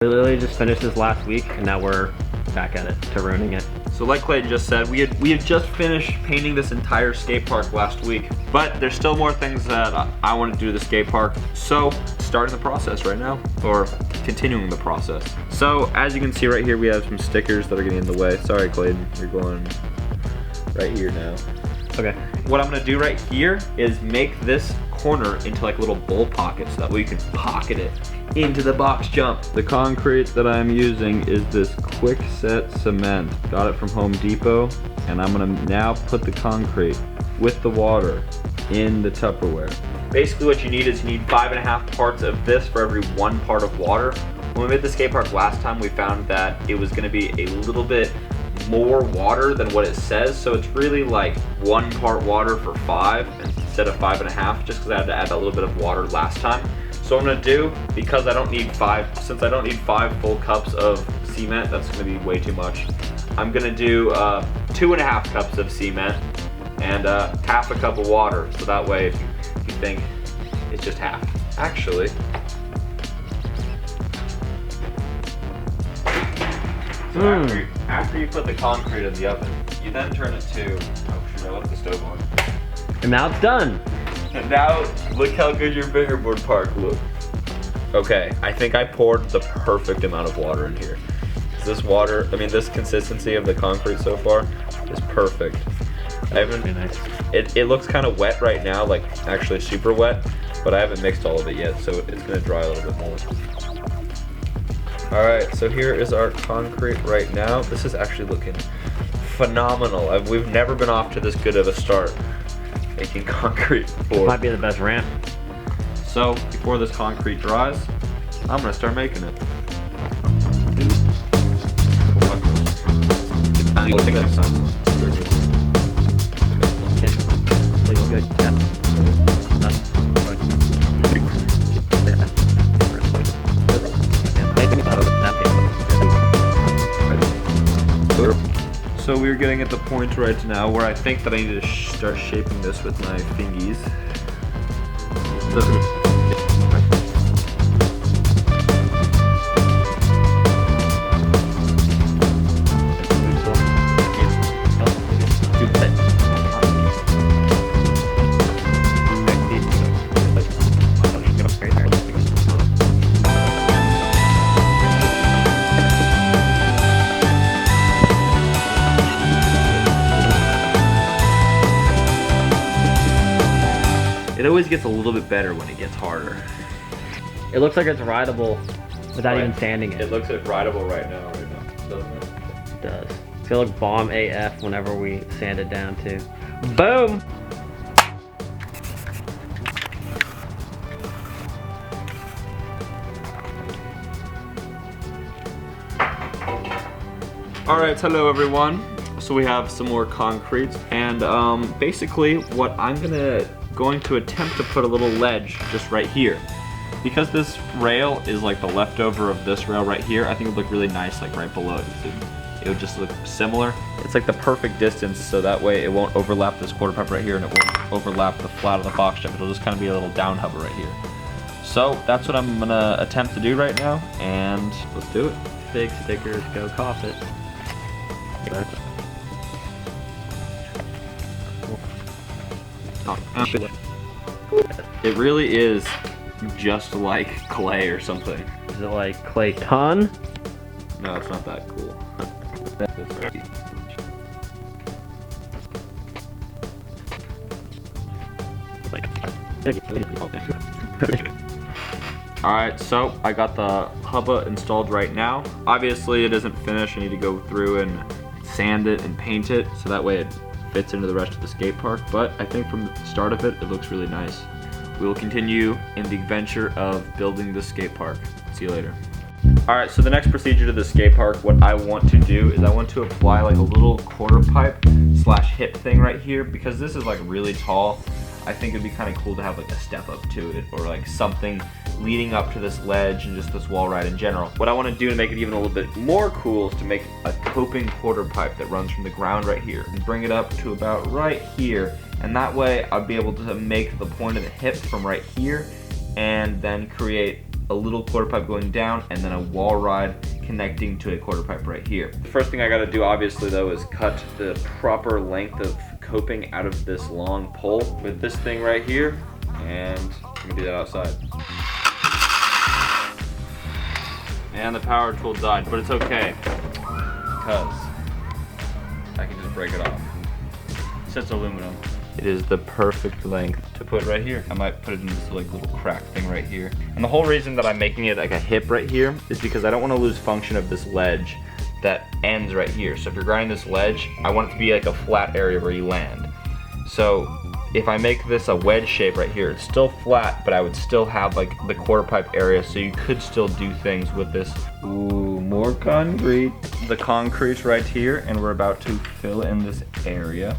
We literally just finished this last week and now we're back at it to ruining it. So like Clayton just said, we had just finished painting this entire skate park last week, but there's still more things that I want to do to the skate park. So starting the process right now, or continuing the process. So as you can see right here, we have some stickers that are getting in the way. Sorry Clayton, you're going right here now. Okay. What I'm gonna do right here is make this corner into like a little bowl pocket so that way you can pocket it into the box jump. The concrete that I'm using is this quick set cement. Got it from Home Depot, and I'm gonna now put the concrete with the water in the Tupperware. Basically what you need is you need 5.5 parts of this for every 1 part of water. When we made the skate park last time, we found that it was gonna be a little bit more water than what it says, so it's really like 1 part water for 5 instead of 5.5, just because I had to add a little bit of water last time. So what I'm gonna do, because I don't need 5, since I don't need 5 full cups of cement, that's gonna be way too much. I'm gonna do 2.5 cups of cement and half a cup of water, so that way if you think it's just half. Actually, so after you put the concrete in the oven, you then turn it to, oh shoot, I left the stove on. And now it's done. And now, look how good your fingerboard park looks. Okay, I think I poured the perfect amount of water in here. This water, I mean this consistency of the concrete so far is perfect. I haven't, nice. It looks kind of wet right now, like actually super wet, but I haven't mixed all of it yet, so it's gonna dry a little bit more. All right, so here is our concrete right now. This is actually looking phenomenal. We've never been off to this good of a start making concrete before. Might be the best ramp. So before this concrete dries, I'm gonna start making it. So we're getting at the point right now where I think that I need to start shaping this with my fingies. It always gets a little bit better when it gets harder. It looks like it's rideable without even sanding it. It looks like rideable right now, doesn't it? It does. It's gonna look bomb AF whenever we sand it down too. Boom! Alright, hello everyone. So we have some more concrete, and basically what I'm going to attempt to put a little ledge just right here. Because this rail is like the leftover of this rail right here, I think it would look really nice like right below it. It would just look similar. It's like the perfect distance, so that way it won't overlap this quarter pipe right here and it won't overlap the flat of the box jump. It'll just kind of be a little down hover right here. So that's what I'm gonna attempt to do right now, and let's do it. Big stickers, go cop it. It really is just like clay or something. Is it like clay ton? No, it's not that cool. Alright, so I got the hubba installed right now. Obviously it isn't finished. I need to go through and sand it and paint it so that way it fits into the rest of the skate park, but I think from the start of it, it looks really nice. We will continue in the adventure of building the skate park. See you later. Alright, so the next procedure to the skate park, what I want to do is I want to apply like a little quarter pipe / hip thing right here, because this is like really tall. I think it'd be kind of cool to have like a step up to it, or like something leading up to this ledge and just this wall ride in general. What I want to do to make it even a little bit more cool is to make a coping quarter pipe that runs from the ground right here and bring it up to about right here, and that way I'll be able to make the point of the hip from right here and then create a little quarter pipe going down, and then a wall ride connecting to a quarter pipe right here. The first thing I gotta do, obviously though, is cut the proper length of coping out of this long pole with this thing right here, and I'm gonna do that outside. And the power tool died, but it's okay, because I can just break it off. It's aluminum. It is the perfect length to put right here. I might put it in this like little crack thing right here. And the whole reason that I'm making it like a hip right here is because I don't want to lose function of this ledge that ends right here. So if you're grinding this ledge, I want it to be like a flat area where you land. So if I make this a wedge shape right here, it's still flat, but I would still have like the quarter pipe area, so you could still do things with this. Ooh, more concrete. The concrete's right here, and we're about to fill in this area.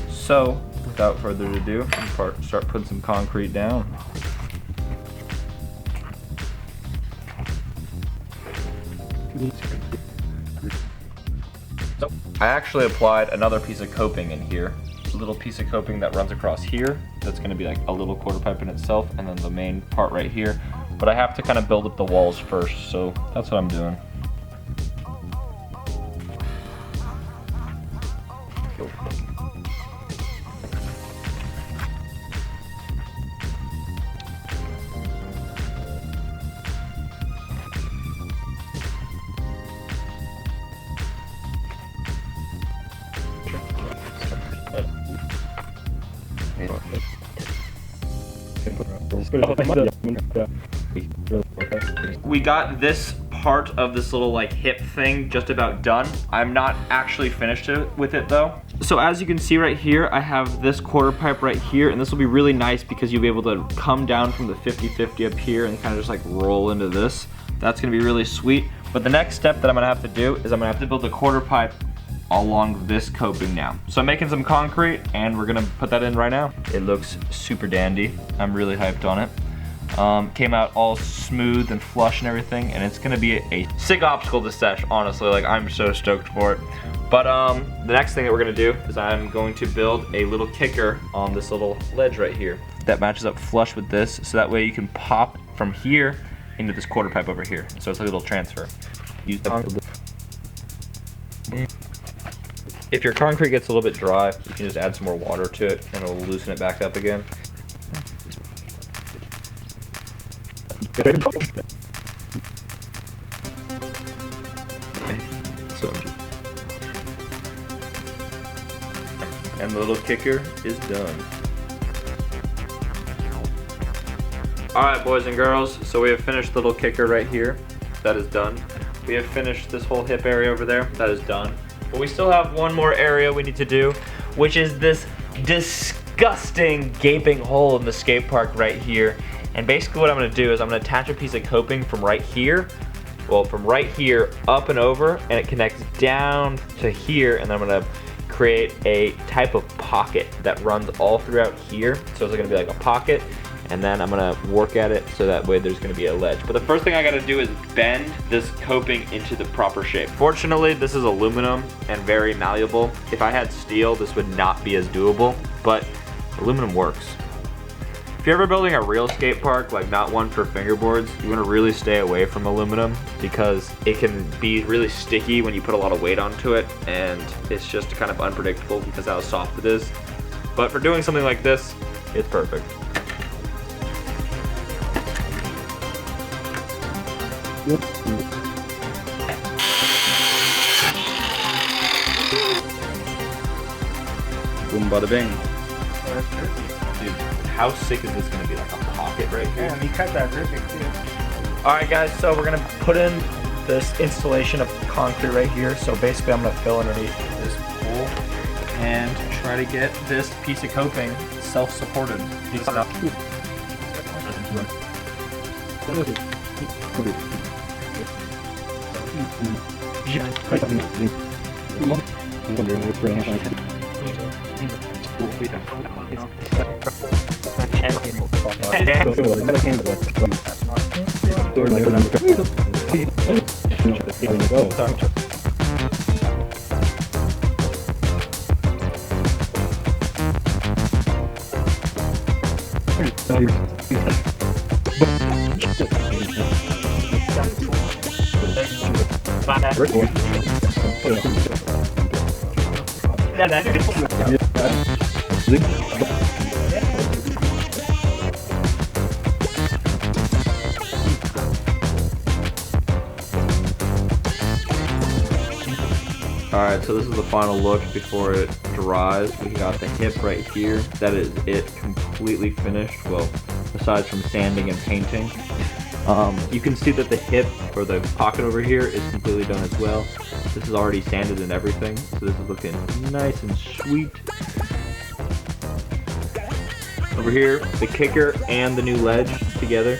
So, without further ado, start putting some concrete down. So, I actually applied another piece of coping in here. A little piece of coping that runs across here. That's gonna be like a little quarter pipe in itself, and then the main part right here. But I have to kind of build up the walls first, so that's what I'm doing. We got this part of this little like hip thing just about done. I'm not actually finished with it though. So as you can see right here, I have this quarter pipe right here, and this will be really nice because you'll be able to come down from the 50-50 up here and kind of just like roll into this. That's gonna be really sweet. But the next step that I'm gonna have to do is I'm gonna have to build a quarter pipe along this coping now. So I'm making some concrete, and we're gonna put that in right now. It looks super dandy. I'm really hyped on it. Came out all smooth and flush and everything, and it's gonna be a sick obstacle to sesh, honestly. Like, I'm so stoked for it. But the next thing that we're gonna do is I'm going to build a little kicker on this little ledge right here that matches up flush with this, so that way you can pop from here into this quarter pipe over here. So it's like a little transfer. If your concrete gets a little bit dry, you can just add some more water to it, and it'll loosen it back up again. And the little kicker is done. Alright, boys and girls, so we have finished the little kicker right here. That is done. We have finished this whole hip area over there. That is done. But we still have one more area we need to do, which is this disgusting gaping hole in the skate park right here. And basically what I'm gonna do is I'm gonna attach a piece of coping from right here, from right here up and over, and it connects down to here, and then I'm gonna create a type of pocket that runs all throughout here. So it's gonna be like a pocket, and then I'm gonna work at it so that way there's gonna be a ledge. But the first thing I gotta do is bend this coping into the proper shape. Fortunately, this is aluminum and very malleable. If I had steel, this would not be as doable, but aluminum works. If you're ever building a real skate park, like not one for fingerboards, you wanna really stay away from aluminum because it can be really sticky when you put a lot of weight onto it, and it's just kind of unpredictable because of how soft it is. But for doing something like this, it's perfect. Boom, bada bing. Dude, how sick is this gonna be? Like a pocket right here? Yeah, you cut that ripping too. Alright guys, so we're gonna put in this installation of concrete right here. So basically I'm gonna fill underneath this pool and try to get this piece of coping self-supported. Alright, so this is the final look before it dries. We got the hip right here. That is it, completely finished. Well, aside from sanding and painting. You can see that the hip, or the pocket over here, is completely done as well. This is already sanded and everything, so this is looking nice and sweet. Over here, the kicker and the new ledge together.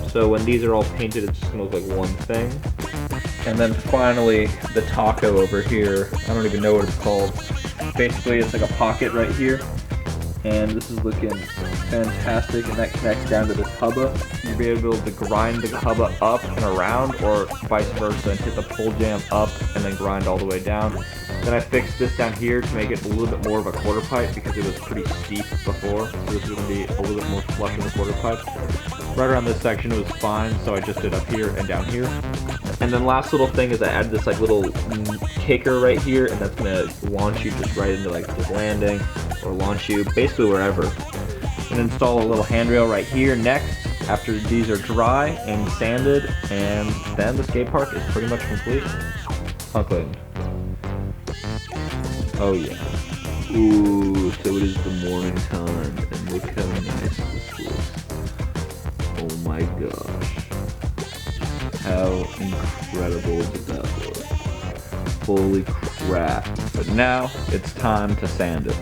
So when these are all painted, it's just gonna look like one thing. And then finally, the taco over here. I don't even know what it's called. Basically, it's like a pocket right here. And this is looking fantastic, and that connects down to this hubba. You'll be able to grind the hubba up and around, or vice versa, and hit the pull jam up and then grind all the way down. Then I fixed this down here to make it a little bit more of a quarter pipe because it was pretty steep before. So this is going to be a little bit more flush in the quarter pipe. Right around this section was fine, so I just did up here and down here. And then last little thing is I added this like little kicker right here, and that's gonna launch you just right into like this landing, or launch you basically wherever. And install a little handrail right here next after these are dry and sanded, and then the skate park is pretty much complete. Concluded. Oh yeah. Ooh, so it is the morning time, and look how nice this looks. Oh my gosh. How incredible did that look? Holy crap. But now it's time to sand it.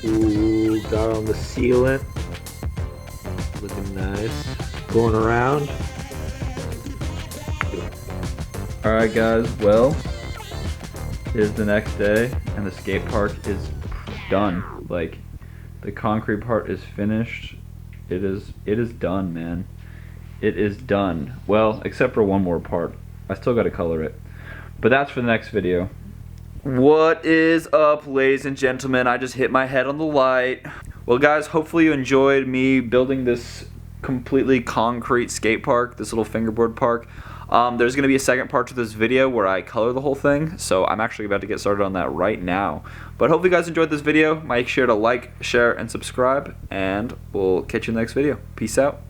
Ooh, got on the sealant. Looking nice. Going around. Alright guys, well, it is the next day and the skate park is done. Like, the concrete part is finished. It is done, man. It is done. Well, except for one more part. I still gotta color it. But that's for the next video. What is up, ladies and gentlemen? I just hit my head on the light. Well guys, hopefully you enjoyed me building this completely concrete skate park, this little fingerboard park. There's going to be a second part to this video where I color the whole thing, so I'm actually about to get started on that right now. But hopefully you guys enjoyed this video. Make sure to like, share, and subscribe, and we'll catch you in the next video. Peace out.